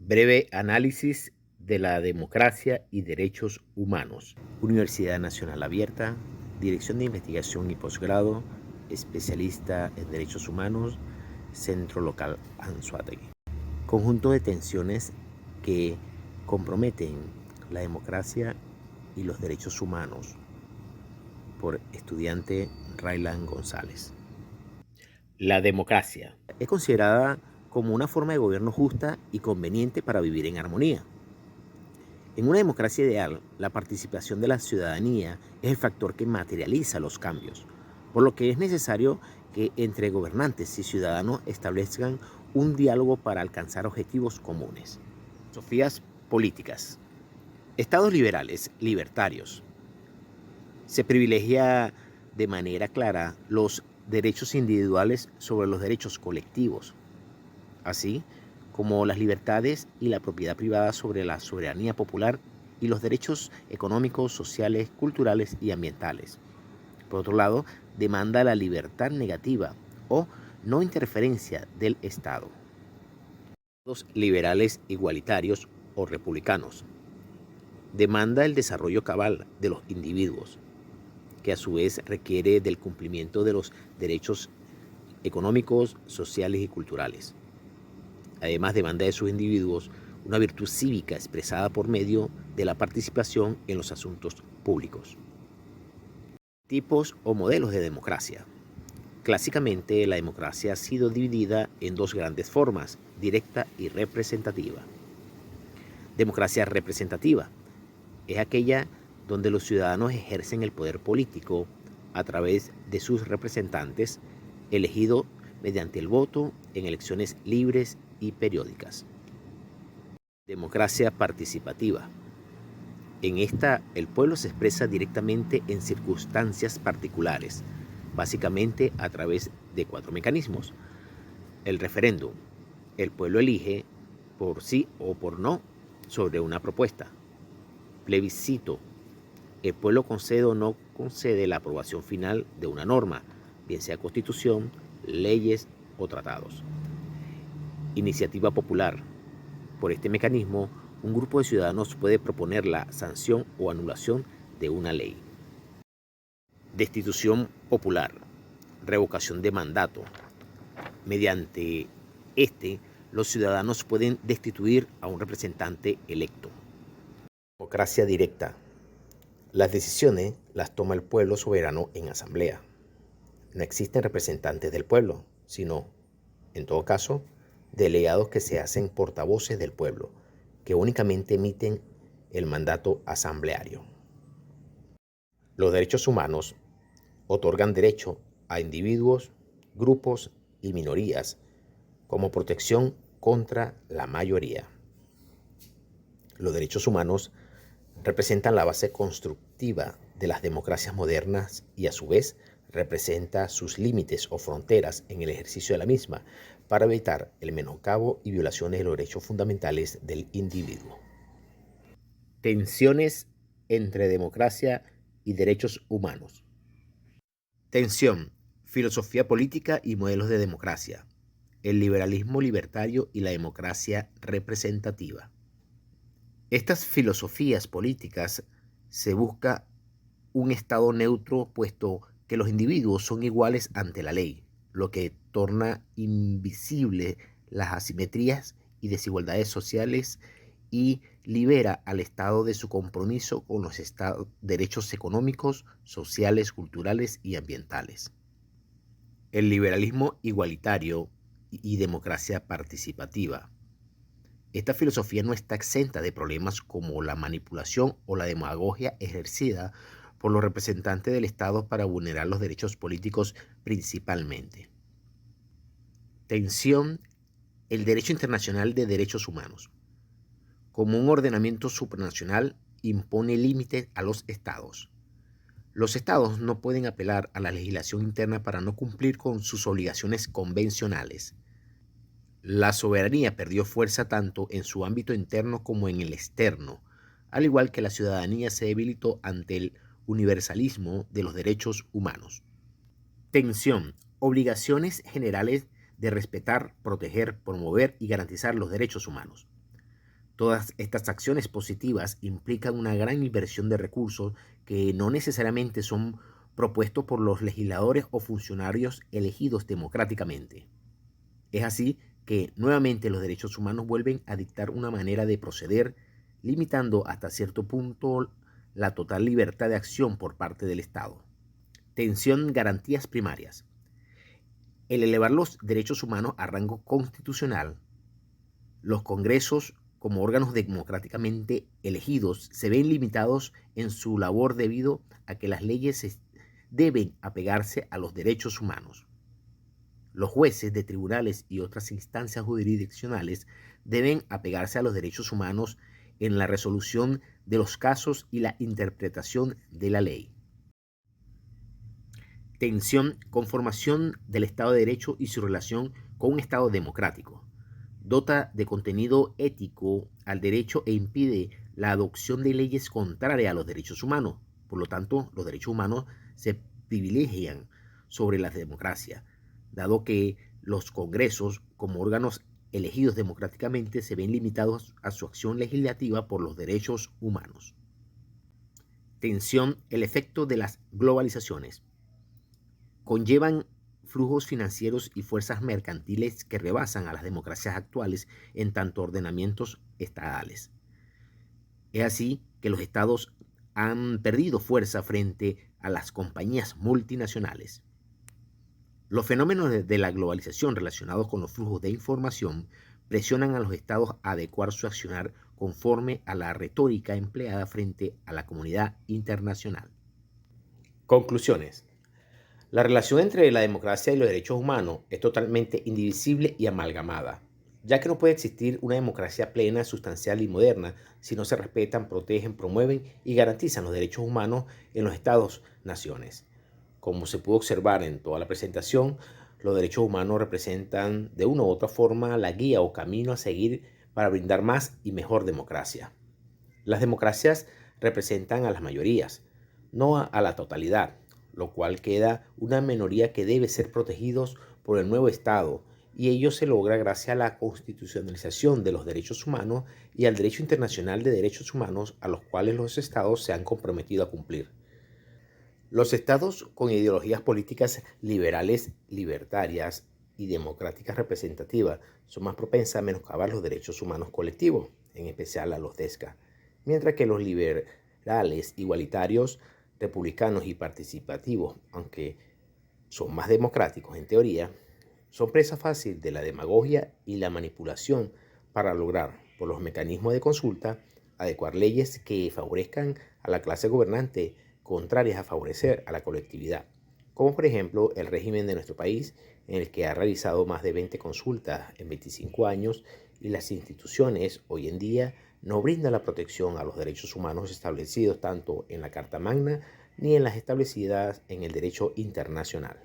Breve análisis de la democracia y derechos humanos. Universidad Nacional Abierta, Dirección de Investigación y Posgrado, especialista en derechos humanos, Centro Local Anzoátegui. Conjunto de tensiones que comprometen la democracia y los derechos humanos, por estudiante Raylan González. La democracia es considerada como una forma de gobierno justa y conveniente para vivir en armonía. En una democracia ideal, la participación de la ciudadanía es el factor que materializa los cambios, por lo que es necesario que entre gobernantes y ciudadanos establezcan un diálogo para alcanzar objetivos comunes. Filosofías políticas. Estados liberales, libertarios. Se privilegia de manera clara los derechos individuales sobre los derechos colectivos, así como las libertades y la propiedad privada sobre la soberanía popular y los derechos económicos, sociales, culturales y ambientales. Por otro lado, demanda la libertad negativa o no interferencia del Estado. Los liberales igualitarios o republicanos. Demanda el desarrollo cabal de los individuos, que a su vez requiere del cumplimiento de los derechos económicos, sociales y culturales. Además, demanda de sus individuos una virtud cívica expresada por medio de la participación en los asuntos públicos. Tipos o modelos de democracia. Clásicamente, la democracia ha sido dividida en dos grandes formas, directa y representativa. Democracia representativa es aquella donde los ciudadanos ejercen el poder político a través de sus representantes, elegidos mediante el voto en elecciones libres y periódicas. Democracia participativa. En esta, el pueblo se expresa directamente en circunstancias particulares, básicamente a través de 4 mecanismos. El referéndum. El pueblo elige por sí o por no sobre una propuesta. Plebiscito. El pueblo concede o no concede la aprobación final de una norma, bien sea constitución, leyes o tratados. Iniciativa popular. Por este mecanismo, un grupo de ciudadanos puede proponer la sanción o anulación de una ley. Destitución popular. Revocación de mandato. Mediante los ciudadanos pueden destituir a un representante electo. Democracia directa. Las decisiones las toma el pueblo soberano en asamblea. No existen representantes del pueblo, sino, en todo caso, delegados que se hacen portavoces del pueblo, que únicamente emiten el mandato asambleario. Los derechos humanos otorgan derecho a individuos, grupos y minorías como protección contra la mayoría. Los derechos humanos representan la base constructiva de las democracias modernas y a su vez representa sus límites o fronteras en el ejercicio de la misma para evitar el menoscabo y violaciones de los derechos fundamentales del individuo. Tensiones entre democracia y derechos humanos. Tensión, filosofía política y modelos de democracia. El liberalismo libertario y la democracia representativa. Estas filosofías políticas se busca un estado neutro, puesto que los individuos son iguales ante la ley, lo que torna invisible las asimetrías y desigualdades sociales y libera al Estado de su compromiso con los derechos económicos, sociales, culturales y ambientales. El liberalismo igualitario y democracia participativa. Esta filosofía no está exenta de problemas como la manipulación o la demagogia ejercida por los representantes del Estado para vulnerar los derechos políticos principalmente. Tensión, el derecho internacional de derechos humanos. Como un ordenamiento supranacional impone límites a los Estados. Los Estados no pueden apelar a la legislación interna para no cumplir con sus obligaciones convencionales. La soberanía perdió fuerza tanto en su ámbito interno como en el externo, al igual que la ciudadanía se debilitó ante el universalismo de los derechos humanos. Tensión, obligaciones generales de respetar, proteger, promover y garantizar los derechos humanos. Todas estas acciones positivas implican una gran inversión de recursos que no necesariamente son propuestos por los legisladores o funcionarios elegidos democráticamente. Es así que nuevamente los derechos humanos vuelven a dictar una manera de proceder, limitando hasta cierto punto la total libertad de acción por parte del Estado. Tensión, garantías primarias. El elevar los derechos humanos a rango constitucional, los congresos como órganos democráticamente elegidos se ven limitados en su labor debido a que las leyes deben apegarse a los derechos humanos. Los jueces de tribunales y otras instancias jurisdiccionales deben apegarse a los derechos humanos en la resolución de los casos y la interpretación de la ley. Tensión, conformación del Estado de Derecho y su relación con un Estado democrático. Dota de contenido ético al derecho e impide la adopción de leyes contrarias a los derechos humanos. Por lo tanto, los derechos humanos se privilegian sobre la democracia, dado que los congresos, como órganos elegidos democráticamente, se ven limitados a su acción legislativa por los derechos humanos. Tensión, el efecto de las globalizaciones. Conllevan flujos financieros y fuerzas mercantiles que rebasan a las democracias actuales en tanto ordenamientos estadales. Es así que los estados han perdido fuerza frente a las compañías multinacionales. Los fenómenos de la globalización relacionados con los flujos de información presionan a los estados a adecuar su accionar conforme a la retórica empleada frente a la comunidad internacional. Conclusiones. La relación entre la democracia y los derechos humanos es totalmente indivisible y amalgamada, ya que no puede existir una democracia plena, sustancial y moderna si no se respetan, protegen, promueven y garantizan los derechos humanos en los estados-naciones. Como se pudo observar en toda la presentación, los derechos humanos representan de una u otra forma la guía o camino a seguir para brindar más y mejor democracia. Las democracias representan a las mayorías, no a la totalidad, lo cual queda una minoría que debe ser protegidos por el nuevo Estado, y ello se logra gracias a la constitucionalización de los derechos humanos y al derecho internacional de derechos humanos a los cuales los Estados se han comprometido a cumplir. Los Estados con ideologías políticas liberales, libertarias y democráticas representativas son más propensas a menoscabar los derechos humanos colectivos, en especial a los DESCA, mientras que los liberales, igualitarios, republicanos y participativos, aunque son más democráticos en teoría, son presa fácil de la demagogia y la manipulación para lograr, por los mecanismos de consulta, adecuar leyes que favorezcan a la clase gobernante contrarias a favorecer a la colectividad, como por ejemplo el régimen de nuestro país, en el que ha realizado más de 20 consultas en 25 años y las instituciones hoy en día no brindan la protección a los derechos humanos establecidos tanto en la Carta Magna ni en las establecidas en el derecho internacional.